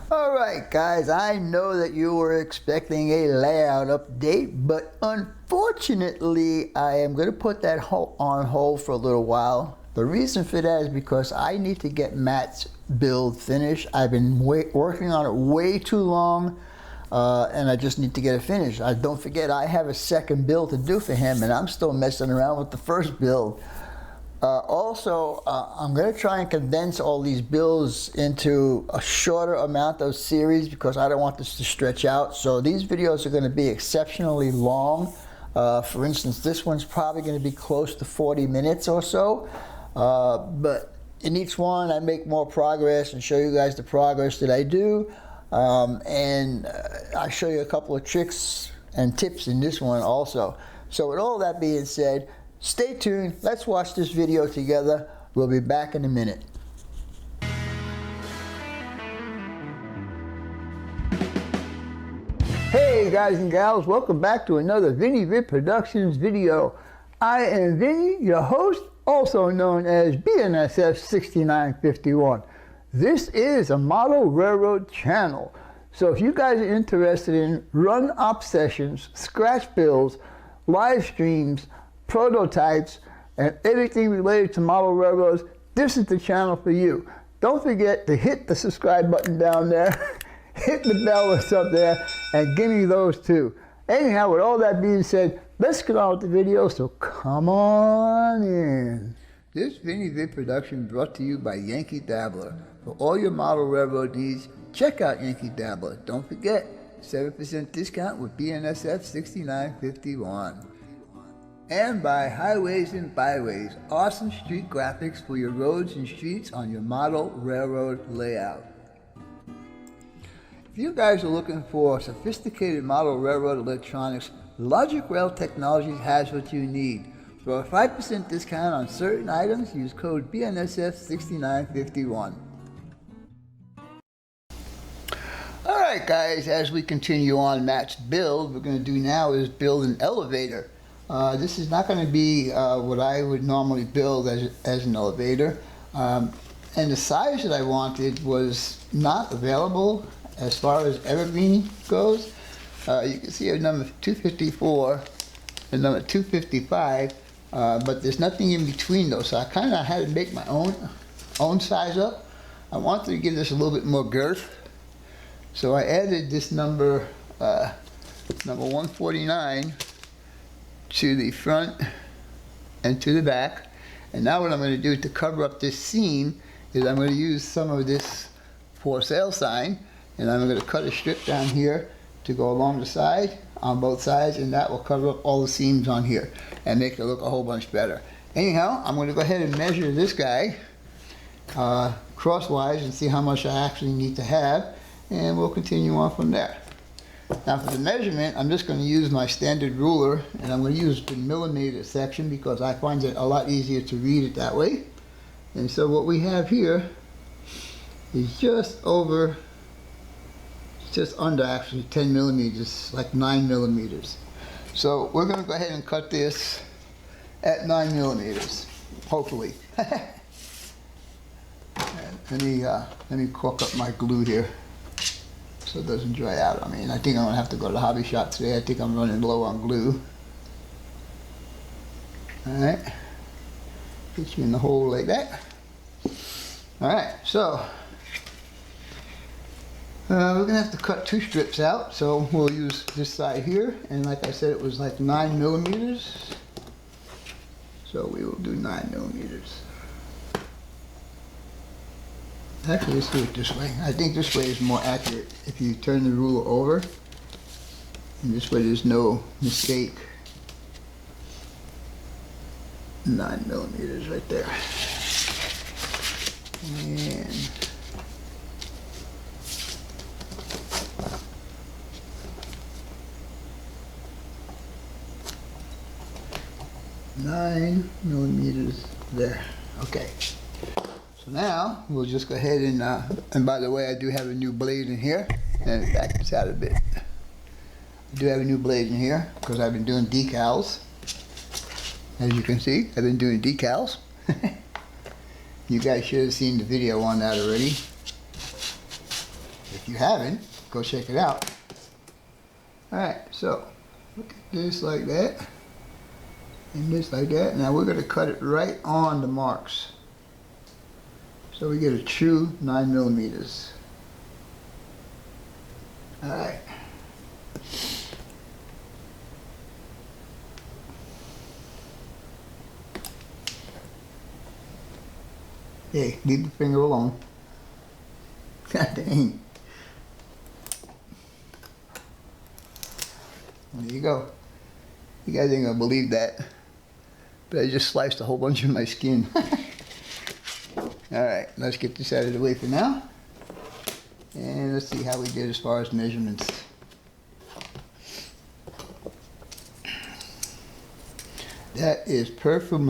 Alright guys, I know that you were expecting a layout update, but unfortunately I am going to put that on hold for a little while. The reason for that is because I need to get Matt's build finished. I've been working on it way too long, and I just need to get it finished. Don't forget, I have a second build to do for him, and I'm still messing around with the first build. I'm going to try and condense all these builds into a shorter amount of series because I don't want this to stretch out. So these videos are going to be exceptionally long. For instance, this one's probably going to be close to 40 minutes or so. But in each one I make more progress and show you guys the progress that I do. I'll show you a couple of tricks and tips in this one also. So with all that being said, stay tuned. Let's watch this video together. We'll be back in a minute. Hey guys and gals, welcome back to another Vinny Vid Productions video. I am Vinny, your host, also known as BNSF 6951. This is a model railroad channel. So if you guys are interested in run-up sessions, scratch builds, live streams, prototypes, and everything related to model railroads, this is the channel for you. Don't forget to hit the subscribe button down there, hit the bell that's up there, and give me those too. Anyhow, with all that being said, let's get on with the video, so come on in. This Vinny Vid production brought to you by Yankee Dabbler. For all your model railroad needs, check out Yankee Dabbler. Don't forget, 7% discount with BNSF 6951. And by Highways and Byways, awesome street graphics for your roads and streets on your model railroad layout. If you guys are looking for sophisticated model railroad electronics, Logic Rail Technologies has what you need. For a 5% discount on certain items, use code BNSF 6951. Alright guys, as we continue on Matt's build, what we're going to do now is build an elevator. This is not going to be what I would normally build as an elevator, and the size that I wanted was not available as far as evergreen goes. You can see a number 254 and number 255, but there's nothing in between those, so I kind of had to make my own size up. I wanted to give this a little bit more girth, so I added this number 149 to the front and to the back. And now what I'm going to do to cover up this seam is I'm going to use some of this for sale sign, and I'm going to cut a strip down here to go along the side on both sides, and that will cover up all the seams on here and make it look a whole bunch better. Anyhow, I'm going to go ahead and measure this guy crosswise and see how much I actually need to have, and we'll continue on from there. Now for the measurement, I'm just going to use my standard ruler, and I'm going to use the millimeter section because I find it a lot easier to read it that way. And so what we have here is just under actually 10 millimeters, like 9 millimeters. So we're going to go ahead and cut this at 9 millimeters, hopefully. Let me cork up my glue here so it doesn't dry out. I mean, I think I'm going to have to go to the hobby shop today. I think I'm running low on glue. Alright. Get you in the hole like that. Alright, so we're going to have to cut two strips out. So we'll use this side here. And like I said, it was like 9 millimeters. So we will do 9 millimeters. Actually, let's do it this way. I think this way is more accurate. If you turn the ruler over, and this way there's no mistake. 9 millimeters right there. And nine millimeters there. Okay. So now we'll just go ahead and by the way, I do have a new blade in here. And back this out a bit. I do have a new blade in here because I've been doing decals. As you can see, I've been doing decals. You guys should have seen the video on that already. If you haven't, go check it out. Alright, so look at this like that, and this like that. Now we're going to cut it right on the marks, so we get a true 9 millimeters. Alright. Hey, leave the finger alone. God dang. There you go. You guys ain't gonna believe that, but I just sliced a whole bunch of my skin. Alright, let's get this out of the way for now. And let's see how we did as far as measurements. That is perfecto.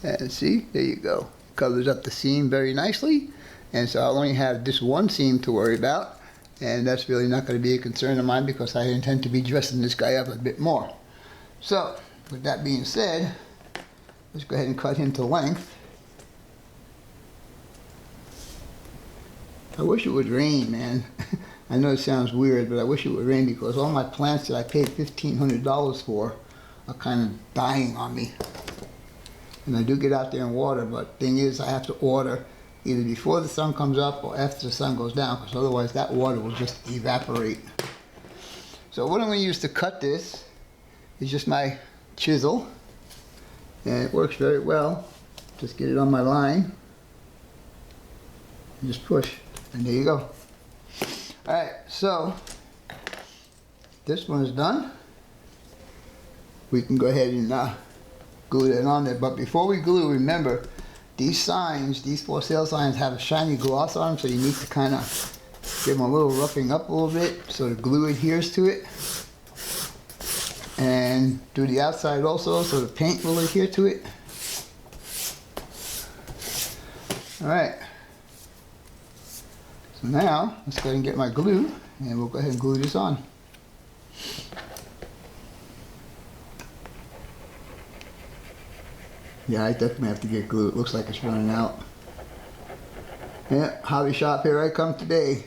And see, there you go. Covers up the seam very nicely. And so I'll only have this one seam to worry about. And that's really not going to be a concern of mine because I intend to be dressing this guy up a bit more. So, with that being said, let's go ahead and cut him to length. I wish it would rain, man. I know it sounds weird, but I wish it would rain because all my plants that I paid $1,500 for are kind of dying on me. And I do get out there and water, but the thing is I have to order either before the sun comes up or after the sun goes down, because otherwise that water will just evaporate. So what I'm going to use to cut this is just my chisel, and it works very well. Just get it on my line and just push, and there you go. Alright, so this one is done. We can go ahead and glue that on there, but before we glue, remember these signs, these for sale signs, have a shiny gloss on them, so you need to kind of give them a little roughing up a little bit so the glue adheres to it. And do the outside also so the paint will adhere to it. Alright. So now, let's go ahead and get my glue, and we'll go ahead and glue this on. Yeah, I definitely have to get glue. It looks like it's running out. Yeah, hobby shop, here I come today.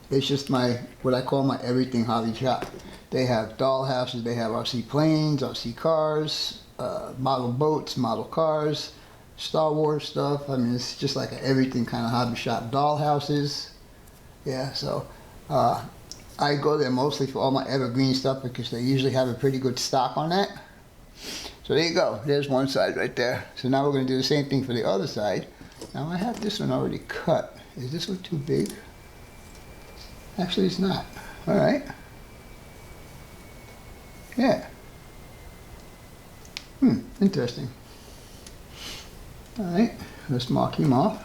It's just my, what I call my everything hobby shop. They have doll houses, they have RC planes, RC cars, model boats, model cars, Star Wars stuff. I mean, it's just like an everything kind of hobby shop. Doll houses. Yeah, so I go there mostly for all my evergreen stuff because they usually have a pretty good stock on that. So there you go, there's one side right there. So now we're going to do the same thing for the other side. Now I have this one already cut. Is this one too big? Actually it's not. Alright. Yeah. Interesting. Alright, let's mark him off.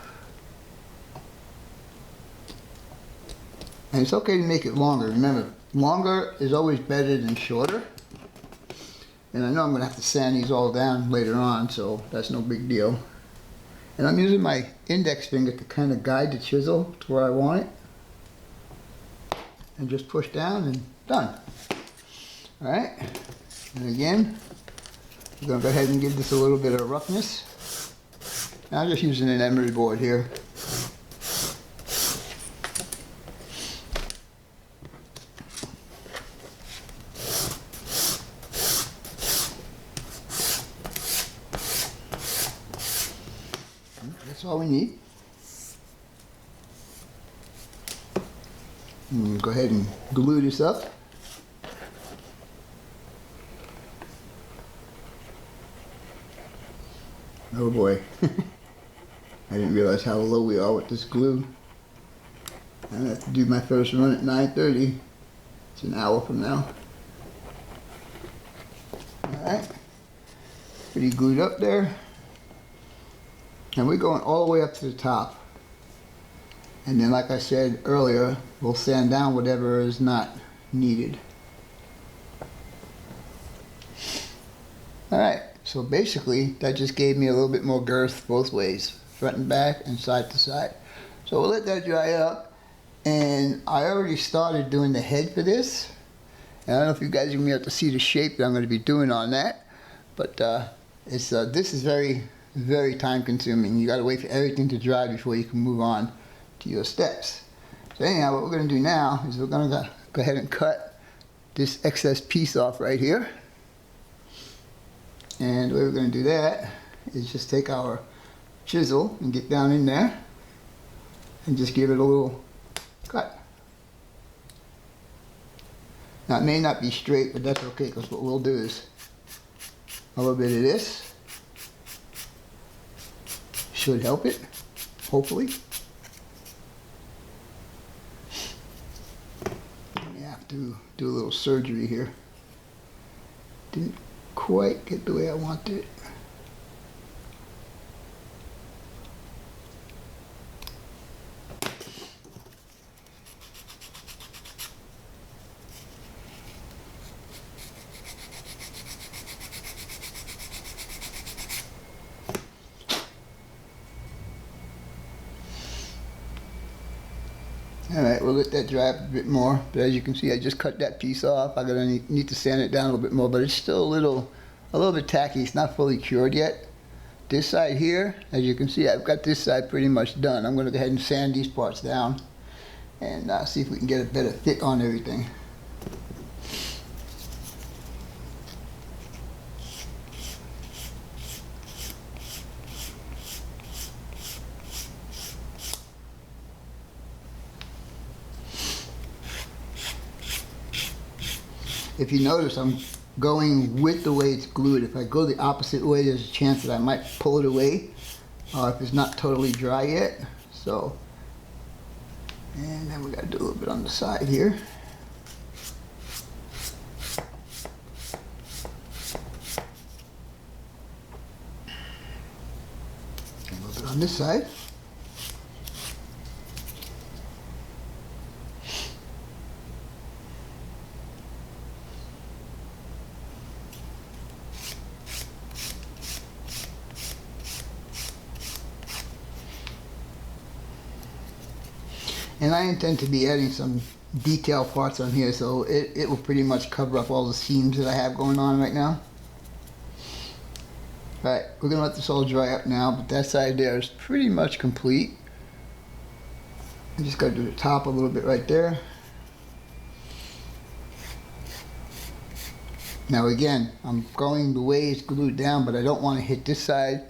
And it's okay to make it longer. Remember, longer is always better than shorter. And I know I'm going to have to sand these all down later on, so that's no big deal. And I'm using my index finger to kind of guide the chisel to where I want it. And just push down and done. Alright. And again, we're going to go ahead and give this a little bit of roughness. Now I'm just using an emery board here. That's all we need. And go ahead and glue this up. Oh boy. I didn't realize how low we are with this glue. I have to do my first run at 9:30. It's an hour from now. Alright. Pretty glued up there. And we're going all the way up to the top. And then, like I said earlier, we'll sand down whatever is not needed. Alright, so basically that just gave me a little bit more girth both ways, front and back and side to side. So we'll let that dry up. And I already started doing the head for this. And I don't know if you guys are going to be able to see the shape that I'm going to be doing on that. But this is very very time consuming. You gotta wait for everything to dry before you can move on to your steps. So anyhow, what we're gonna do now is we're gonna go ahead and cut this excess piece off right here. And the way we're gonna do that is just take our chisel and get down in there and just give it a little cut. Now it may not be straight, but that's okay, because what we'll do is a little bit of this should help it, hopefully. I have to do a little surgery here. Didn't quite get the way I wanted it. Alright, we'll let that dry up a bit more, but as you can see I just cut that piece off. I'm going to need to sand it down a little bit more, but it's still a little bit tacky. It's not fully cured yet. This side here, as you can see, I've got this side pretty much done. I'm going to go ahead and sand these parts down and see if we can get a better fit on everything. If you notice, I'm going with the way it's glued. If I go the opposite way, there's a chance that I might pull it away if it's not totally dry yet. So, and then we got to do a little bit on the side here. And a little bit on this side. And I intend to be adding some detail parts on here, so it will pretty much cover up all the seams that I have going on right now. Alright, we're going to let this all dry up now, but that side there is pretty much complete. I just got to do the top a little bit right there. Now again, I'm going the way it's glued down, but I don't want to hit this side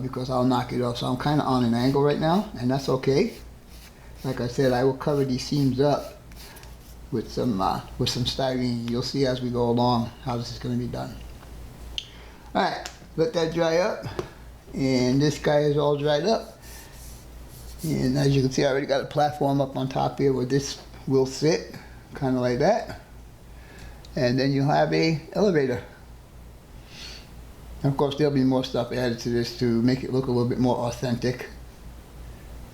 because I'll knock it off. So I'm kind of on an angle right now, and that's okay. Like I said, I will cover these seams up with some styrene. You'll see as we go along how this is going to be done. Alright, let that dry up. And this guy is all dried up. And as you can see, I already got a platform up on top here where this will sit, kind of like that. And then you'll have a elevator. And of course, there'll be more stuff added to this to make it look a little bit more authentic.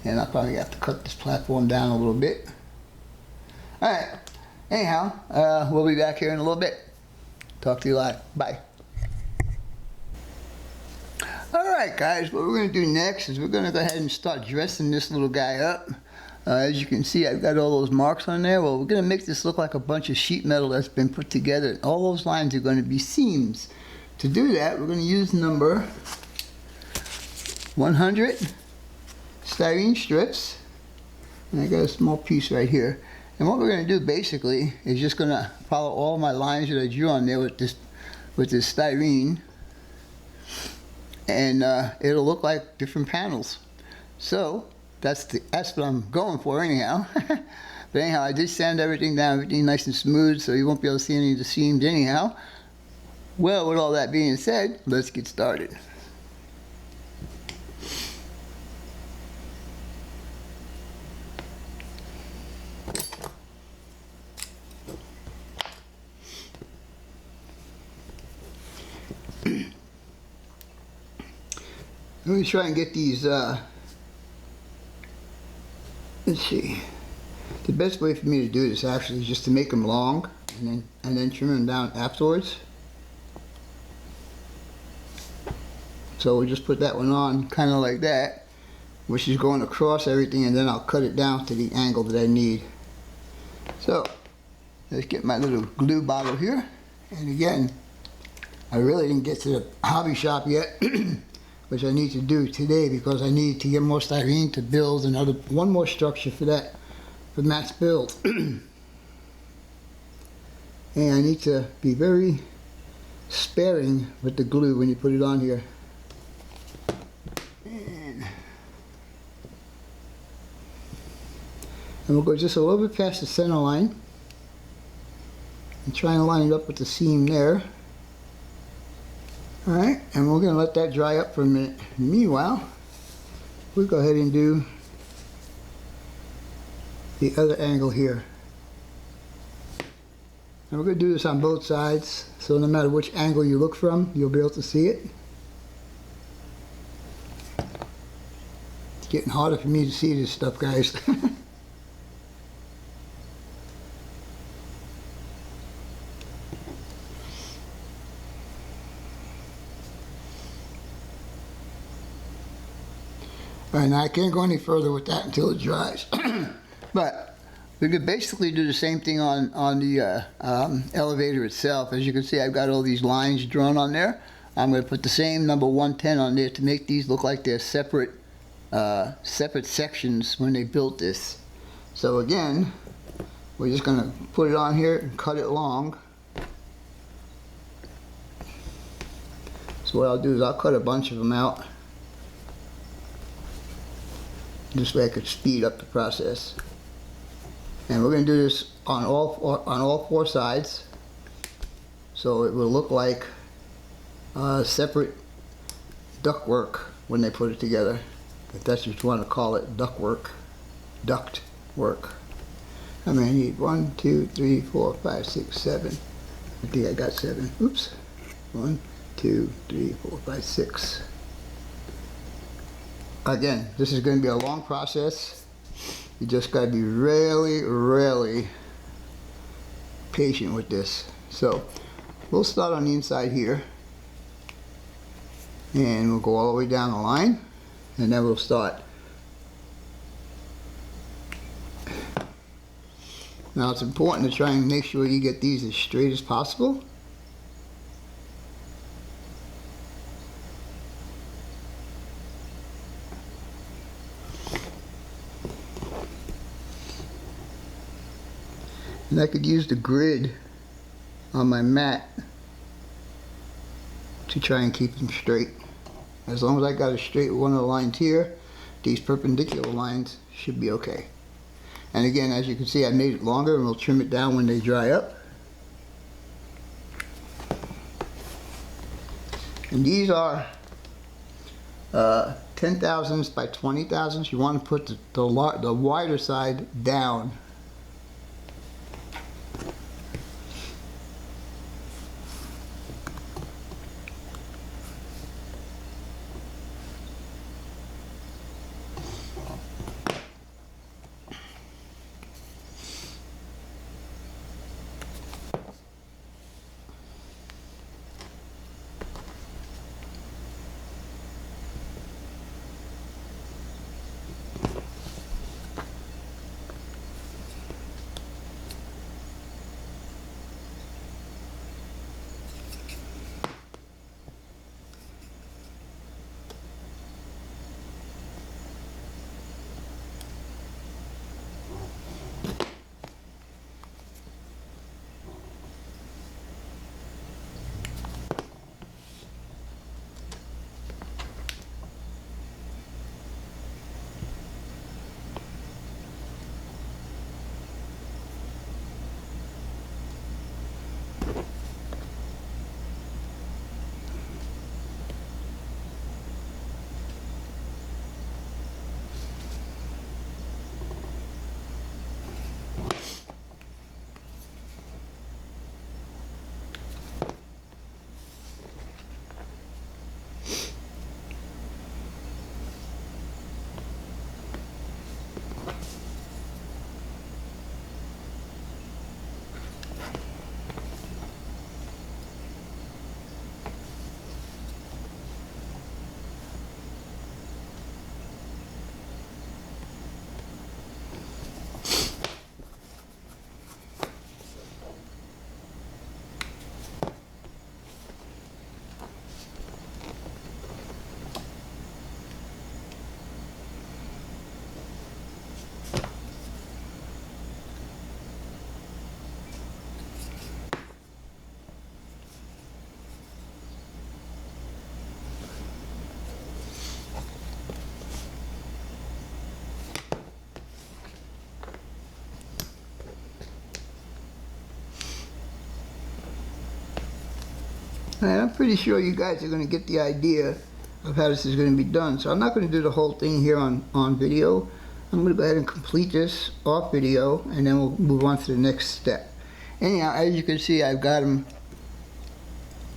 And I'll probably have to cut this platform down a little bit. Alright, anyhow, we'll be back here in a little bit. Talk to you live. Bye. Alright guys, what we're going to do next is we're going to go ahead and start dressing this little guy up. As you can see, I've got all those marks on there. Well, we're going to make this look like a bunch of sheet metal that's been put together. All those lines are going to be seams. To do that, we're going to use number 100 styrene strips, and I got a small piece right here. And what we're going to do basically is just going to follow all my lines that I drew on there with this styrene, and it'll look like different panels. So that's what I'm going for anyhow. But anyhow, I did sand everything down, everything nice and smooth, so you won't be able to see any of the seams anyhow. Well, with all that being said, let's get started. Let me try and get these, let's see, the best way for me to do this actually is just to make them long and then trim them down afterwards. So we'll just put that one on kind of like that, which is going across everything, and then I'll cut it down to the angle that I need. So let's get my little glue bottle here, and again, I really didn't get to the hobby shop yet. which I need to do today because I need to get more styrene to build one more structure for Matt's build. And I need to be very sparing with the glue when you put it on here. And we'll go just a little bit past the center line and try and line it up with the seam there. Alright, and we're going to let that dry up for a minute. Meanwhile, we'll go ahead and do the other angle here. And we're going to do this on both sides, so no matter which angle you look from, you'll be able to see it. It's getting harder for me to see this stuff, guys. Alright, now I can't go any further with that until it dries. But we could basically do the same thing on the elevator itself. As you can see, I've got all these lines drawn on there. I'm going to put the same number 110 on there to make these look like they're separate sections when they built this. So again, we're just going to put it on here and cut it long. So what I'll do is I'll cut a bunch of them out. This way I could speed up the process. And we're going to do this on all four sides, so it will look like separate ductwork when they put it together, if that's what you want to call it, duct work. I mean, I need 1, 2, 3, 4, 5, 6, 7. I think I got 7. Oops. 1, 2, 3, 4, 5, 6. Again, this is going to be a long process. You just got to be really, really patient with this. So we'll start on the inside here, and we'll go all the way down the line, and then we'll start. Now it's important to try and make sure you get these as straight as possible. And I could use the grid on my mat to try and keep them straight. As long as I got it straight with one of the lines here, these perpendicular lines should be okay. And again, as you can see, I made it longer, and we'll trim it down when they dry up. And these are 10 thousandths by 20 thousandths. You want to put the wider side down. And I'm pretty sure you guys are going to get the idea of how this is going to be done. So I'm not going to do the whole thing here on video. I'm going to go ahead and complete this off video, and then we'll move on to the next step. Anyhow, as you can see, I've got them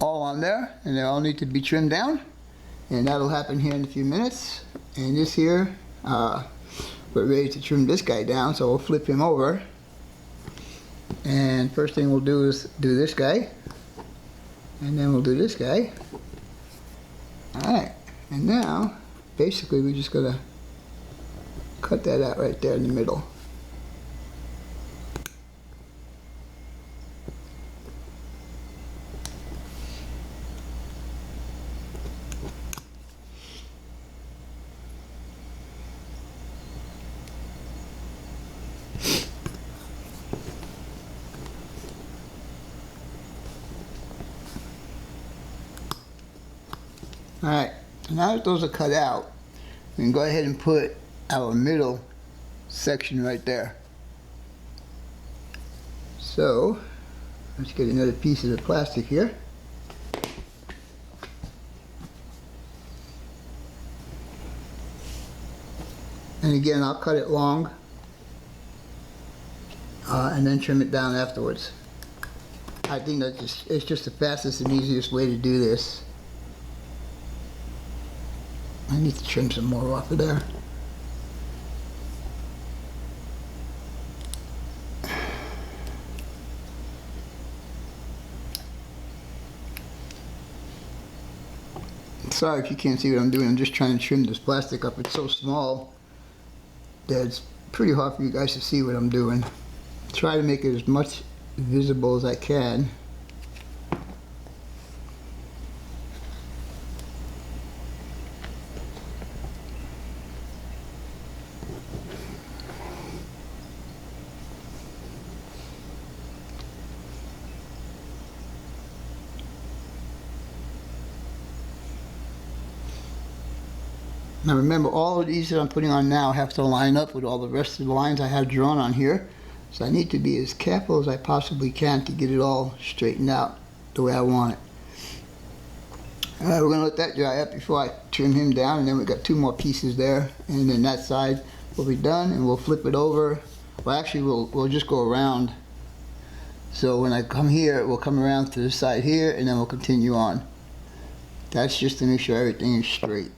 all on there, and they all need to be trimmed down, and that'll happen here in a few minutes. And this here, we're ready to trim this guy down, so we'll flip him over. And first thing we'll do is do this guy, and then we'll do this guy. Alright, and now basically we just gotta cut that out right there in the middle. Alright, now that those are cut out, we can go ahead and put our middle section right there. So, let's get another piece of the plastic here. And again, I'll cut it long and then trim it down afterwards. I think it's just the fastest and easiest way to do this. I need to trim some more off of there. Sorry if you can't see what I'm doing. I'm just trying to trim this plastic up. It's so small that it's pretty hard for you guys to see what I'm doing. Try to make it as much visible as I can. Now remember, all of these that I'm putting on now have to line up with all the rest of the lines I have drawn on here. So I need to be as careful as I possibly can to get it all straightened out the way I want it. Alright, we're going to let that dry up before I trim him down, and then we've got two more pieces there, and then that side will be done, and we'll flip it over. Well, actually we'll just go around. So when I come here, we'll come around to the side here, and then we'll continue on. That's just to make sure everything is straight.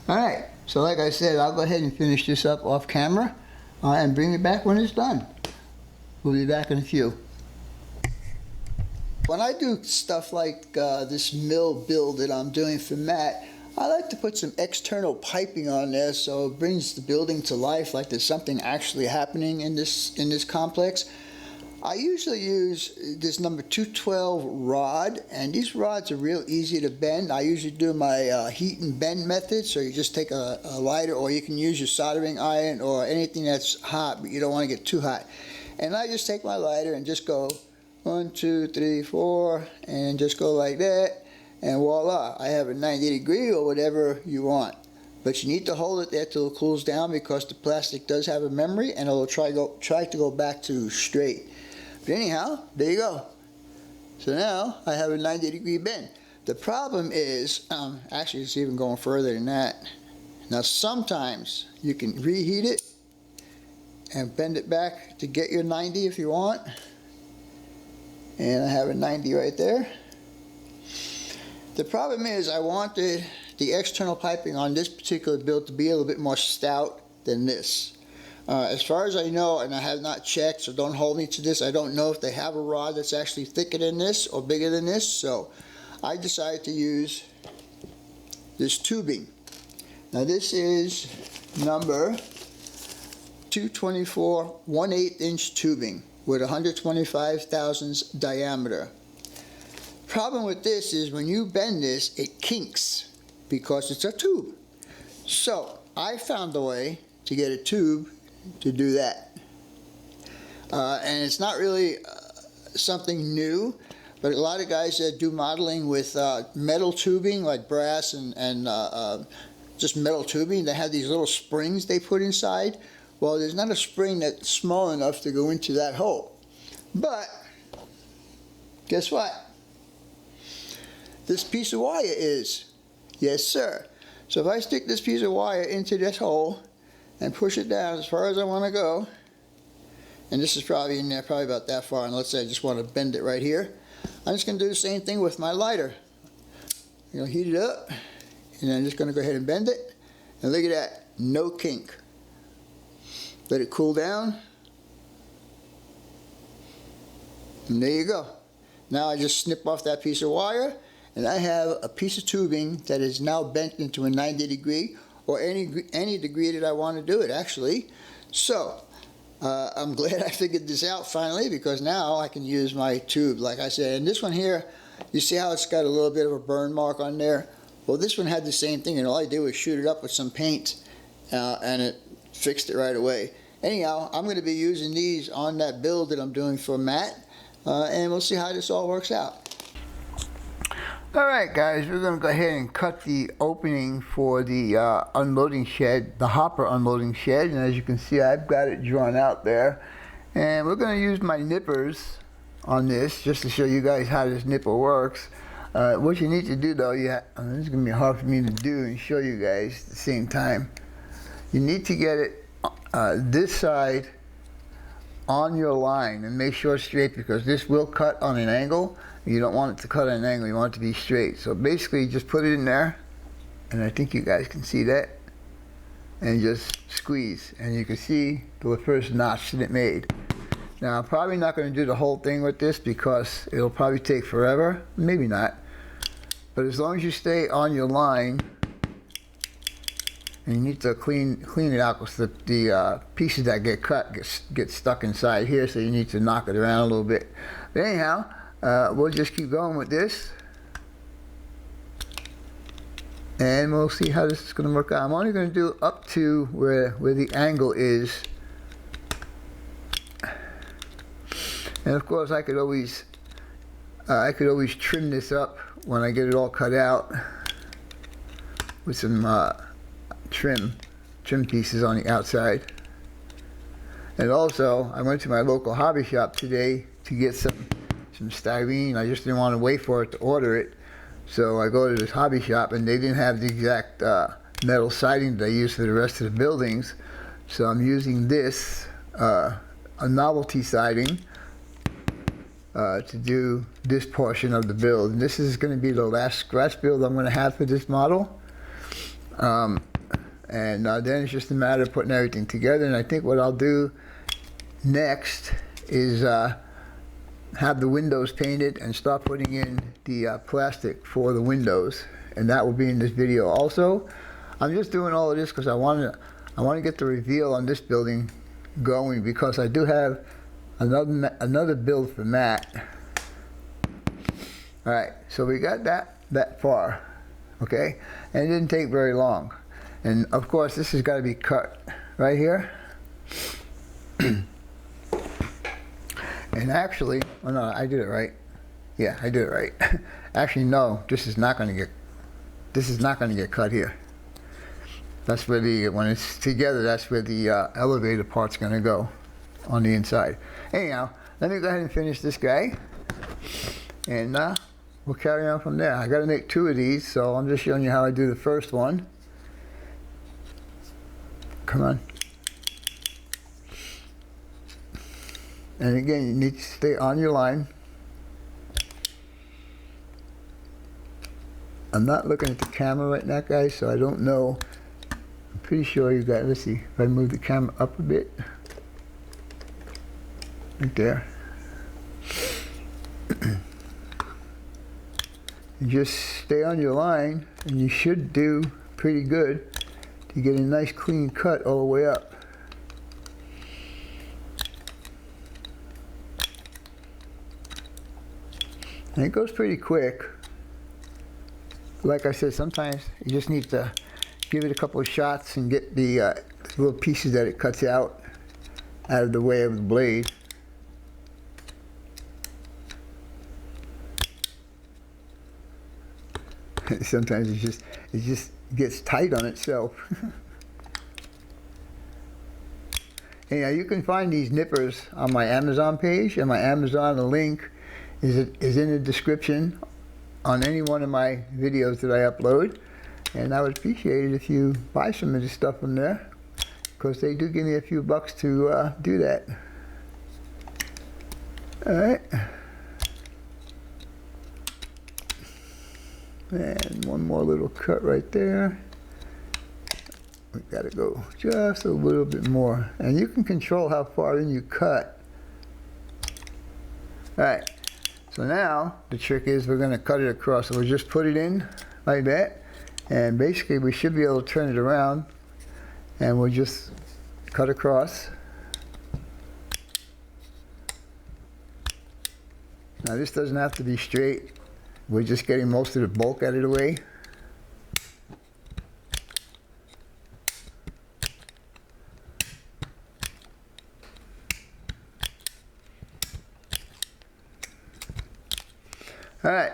Alright, so like I said, I'll go ahead and finish this up off camera and bring it back when it's done. We'll be back in a few. When I do stuff like this mill build that I'm doing for Matt, I like to put some external piping on there so it brings the building to life, like there's something actually happening in this complex. I usually use this number 212 rod, and these rods are real easy to bend. I usually do my heat and bend method, so you just take a lighter, or you can use your soldering iron or anything that's hot, but you don't want to get too hot. And I just take my lighter and just go 1, 2, 3, 4, and just go like that, and voila, I have a 90-degree or whatever you want. But you need to hold it there till it cools down, because the plastic does have a memory, and it'll try to go back to straight. But anyhow, there you go. So now I have a 90-degree bend. The problem is, actually it's even going further than that. Now sometimes you can reheat it and bend it back to get your 90 if you want. And I have a 90 right there. The problem is I wanted the external piping on this particular build to be a little bit more stout than this. As far as I know, and I have not checked, so don't hold me to this, I don't know if they have a rod that's actually thicker than this or bigger than this, so I decided to use this tubing. Now this is number 224 1/8 inch tubing with 125 thousandths diameter. Problem with this is when you bend this, it kinks because it's a tube. So I found a way to get a tube to do that. And it's not really something new, but a lot of guys that do modeling with metal tubing, like brass and just metal tubing, they have these little springs they put inside. Well, there's not a spring that's small enough to go into that hole. But guess what? this piece of wire is. Yes, sir. So if I stick this piece of wire into this hole and push it down as far as I want to go, and this is probably in there, probably about that far, and let's say I just want to bend it right here, I'm just going to do the same thing with my lighter. I'm going to heat it up, and I'm just going to go ahead and bend it, and look at that, no kink. Let it cool down, and there you go. Now I just snip off that piece of wire, and I have a piece of tubing that is now bent into a 90 degree, or any degree that I want to do it, actually. So I'm glad I figured this out finally, because now I can use my tube, like I said. And this one here, you see how it's got a little bit of a burn mark on there? Well, this one had the same thing, and all I did was shoot it up with some paint, and it fixed it right away. Anyhow, I'm going to be using these on that build that I'm doing for Matt, and we'll see how this all works out. Alright guys, we're going to go ahead and cut the opening for the unloading shed, the hopper unloading shed, and as you can see I've got it drawn out there. And we're going to use my nippers on this just to show you guys how this nipper works. What you need to do though, this is going to be hard for me to do and show you guys at the same time. You need to get it this side on your line and make sure it's straight, because this will cut on an angle. You don't want it to cut at an angle, you want it to be straight. So basically just put it in there, and I think you guys can see that, and just squeeze, and you can see the first notch that it made. Now I'm probably not going to do the whole thing with this because it'll probably take forever, maybe not, but as long as you stay on your line, and you need to clean it out, because the pieces that get cut get stuck inside here, so you need to knock it around a little bit. But anyhow, we'll just keep going with this, and we'll see how this is going to work out. I'm only going to do up to where the angle is, and of course I could always trim this up when I get it all cut out with some trim pieces on the outside. And also I went to my local hobby shop today to get some styrene. I just didn't want to wait for it to order it, so I go to this hobby shop, and they didn't have the exact metal siding that I use for the rest of the buildings, so I'm using this a novelty siding to do this portion of the build. And this is going to be the last scratch build I'm going to have for this model, and then it's just a matter of putting everything together. And I think what I'll do next is have the windows painted and start putting in the plastic for the windows, and that will be in this video also. I'm just doing all of this because I want to get the reveal on this building going, because I do have another build for Matt. Alright, so we got that far, okay, and it didn't take very long. And of course this has got to be cut right here. And actually, oh no, I did it right. Yeah, I did it right. Actually, no, this is not going to get cut here. That's where when it's together, that's where the elevator part's going to go, on the inside. Anyhow, let me go ahead and finish this guy, and we'll carry on from there. I got to make 2 of these, so I'm just showing you how I do the first one. Come on. And again, you need to stay on your line. I'm not looking at the camera right now, guys, so I don't know. I'm pretty sure you got, let's see, if I move the camera up a bit. Right there. You just stay on your line, and you should do pretty good to get a nice clean cut all the way up. And it goes pretty quick. Like I said, sometimes you just need to give it a couple of shots and get the little pieces that it cuts out of the way of the blade. Sometimes it just gets tight on itself. Anyhow, you can find these nippers on my Amazon page, and my Amazon, the link is in the description on any one of my videos that I upload. And I would appreciate it if you buy some of this stuff from there, because they do give me a few bucks to do that. Alright. And one more little cut right there. We gotta go just a little bit more. And you can control how far in you cut. Alright. So now the trick is we're gonna cut it across. So we'll just put it in like that. And basically we should be able to turn it around. And we'll just cut across. Now this doesn't have to be straight. We're just getting most of the bulk out of the way. Alright.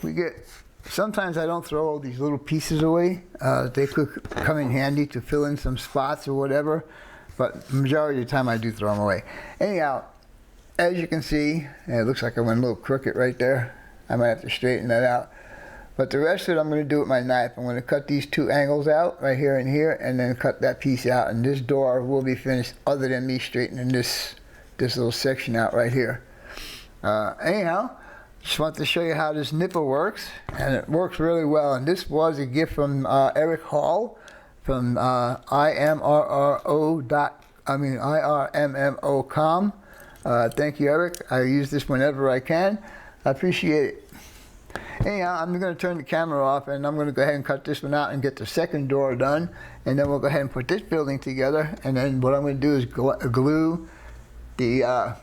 We get, sometimes I don't throw all these little pieces away. They could come in handy to fill in some spots or whatever, but the majority of the time I do throw them away. Anyhow, as you can see, it looks like I went a little crooked right there. I might have to straighten that out. But the rest of it I'm going to do with my knife. I'm going to cut these two angles out, right here and here, and then cut that piece out. And this door will be finished other than me straightening this little section out right here. Anyhow, just want to show you how this nipple works. And it works really well. And this was a gift from Erhard from IRMMO.com. Thank you, Eric. I use this whenever I can. I appreciate it. Anyhow, I'm going to turn the camera off and I'm going to go ahead and cut this one out and get the second door done. And then we'll go ahead and put this building together. And then what I'm going to do is glue the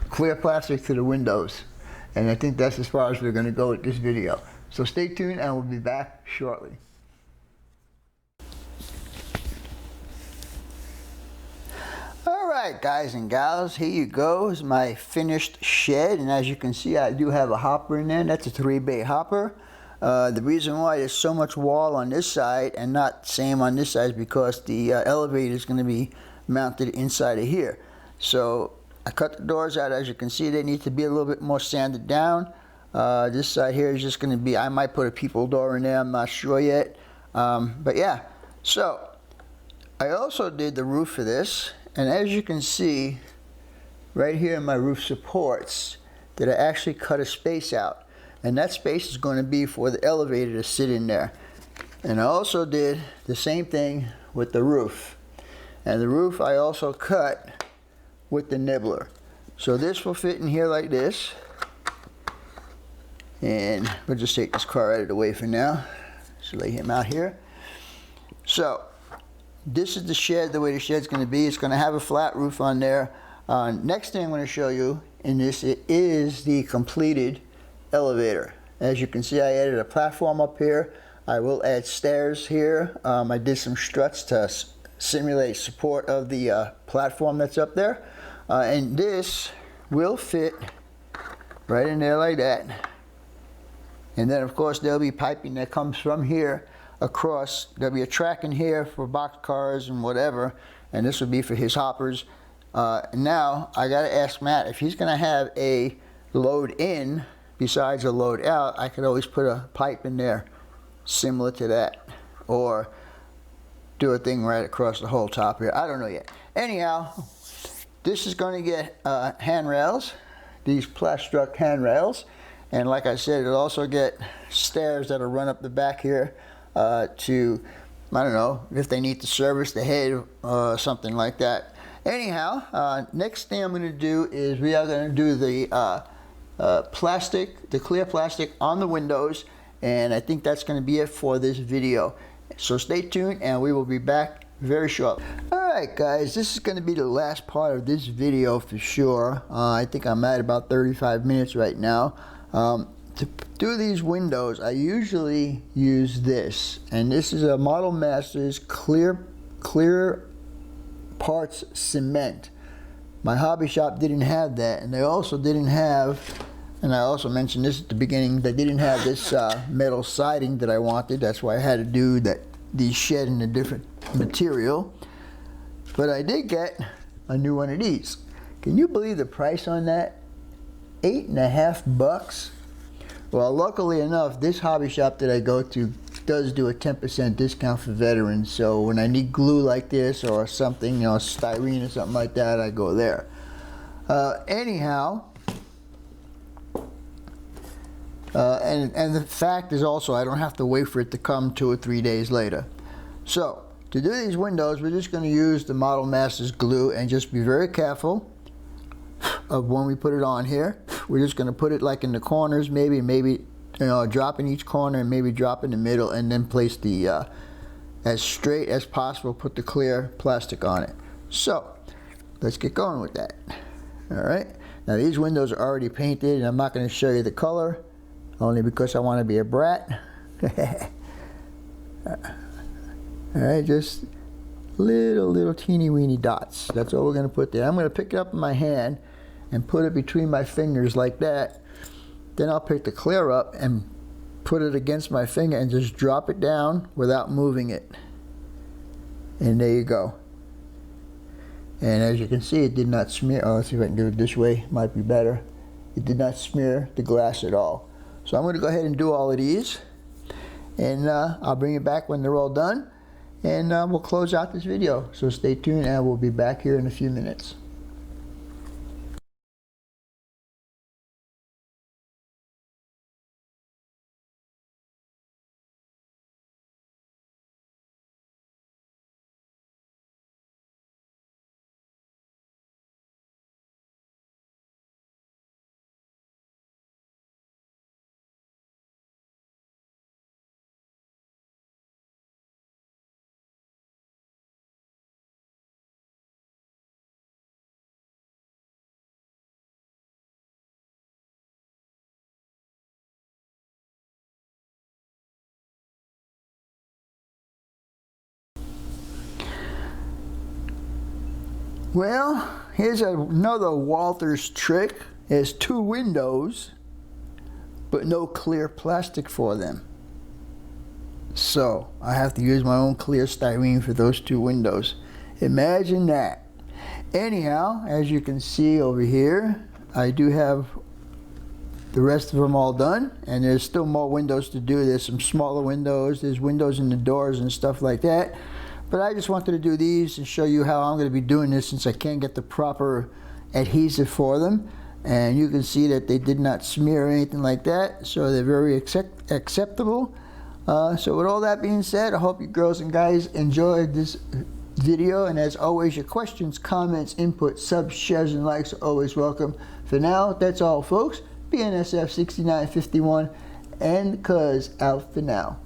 clear plastic to the windows. And I think that's as far as we're going to go with this video. So stay tuned and we'll be back shortly. Alright guys and gals, here you go is my finished shed, and as you can see I do have a hopper in there. That's a 3-bay hopper. The reason why there's so much wall on this side and not same on this side is because the elevator is going to be mounted inside of here. So I cut the doors out. As you can see, they need to be a little bit more sanded down. This side here is just going to be, I might put a people door in there, I'm not sure yet. But yeah, so I also did the roof for this. And as you can see, right here in my roof supports, that I actually cut a space out. And that space is going to be for the elevator to sit in there. And I also did the same thing with the roof. And the roof I also cut with the nibbler. So this will fit in here like this. And we'll just take this car out of the way for now. Just lay him out here. So this is the shed, the way the shed's going to be. It's going to have a flat roof on there. Next thing I'm going to show you in this is the completed elevator. As you can see, I added a platform up here. I will add stairs here. I did some struts to simulate support of the platform that's up there. And this will fit right in there like that. And then of course there'll be piping that comes from here across. There'll be a track in here for box cars and whatever, and this will be for his hoppers. Now I gotta ask Matt if he's gonna have a load in besides a load out. I could always put a pipe in there similar to that, or do a thing right across the whole top here. I don't know yet. Anyhow, this is going to get handrails, these Plastruck handrails, and like I said, it'll also get stairs that'll run up the back here to, I don't know, if they need to service the head or something like that. Anyhow, next thing I'm going to do is we are going to do the plastic, the clear plastic on the windows, and I think that's going to be it for this video. So stay tuned and we will be back very shortly. Alright guys, this is going to be the last part of this video for sure. I think I'm at about 35 minutes right now. To do these windows, I usually use this, and this is a Model Masters clear parts cement. My hobby shop didn't have that, and they also didn't have, and I also mentioned this at the beginning, they didn't have this metal siding that I wanted. That's why I had to do the shed in a different material. But I did get a new one of these. Can you believe the price on that? $8.50. Well, luckily enough, this hobby shop that I go to does do a 10% discount for veterans. So when I need glue like this or something, you know, styrene or something like that, I go there. Anyhow, and the fact is also I don't have to wait for it to come 2 or 3 days later. So to do these windows, we're just going to use the Model Masters glue and just be very careful of when we put it on here. We're just going to put it like in the corners, maybe you know, drop in each corner and maybe drop in the middle, and then place the as straight as possible, put the clear plastic on it. So let's get going with that. Alright, now these windows are already painted, and I'm not going to show you the color only because I want to be a brat. Alright, just little teeny weeny dots. That's all we're going to put there. I'm going to pick it up in my hand and put it between my fingers like that. Then I'll pick the clear up and put it against my finger and just drop it down without moving it. And there you go. And as you can see, it did not smear. Oh, let's see if I can do it this way. Might be better. It did not smear the glass at all. So I'm going to go ahead and do all of these. And I'll bring it back when they're all done. And we'll close out this video. So stay tuned, and we'll be back here in a few minutes. Well, here's another Walther's trick. There's 2 windows, but no clear plastic for them. So I have to use my own clear styrene for those 2 windows. Imagine that. Anyhow, as you can see over here, I do have the rest of them all done, and there's still more windows to do. There's some smaller windows, there's windows in the doors and stuff like that. But I just wanted to do these and show you how I'm going to be doing this, since I can't get the proper adhesive for them. And you can see that they did not smear or anything like that, so they're very acceptable. So with all that being said, I hope you girls and guys enjoyed this video. And as always, your questions, comments, input, subs, shares, and likes are always welcome. For now, that's all, folks. BNSF 6951 and Cuz out for now.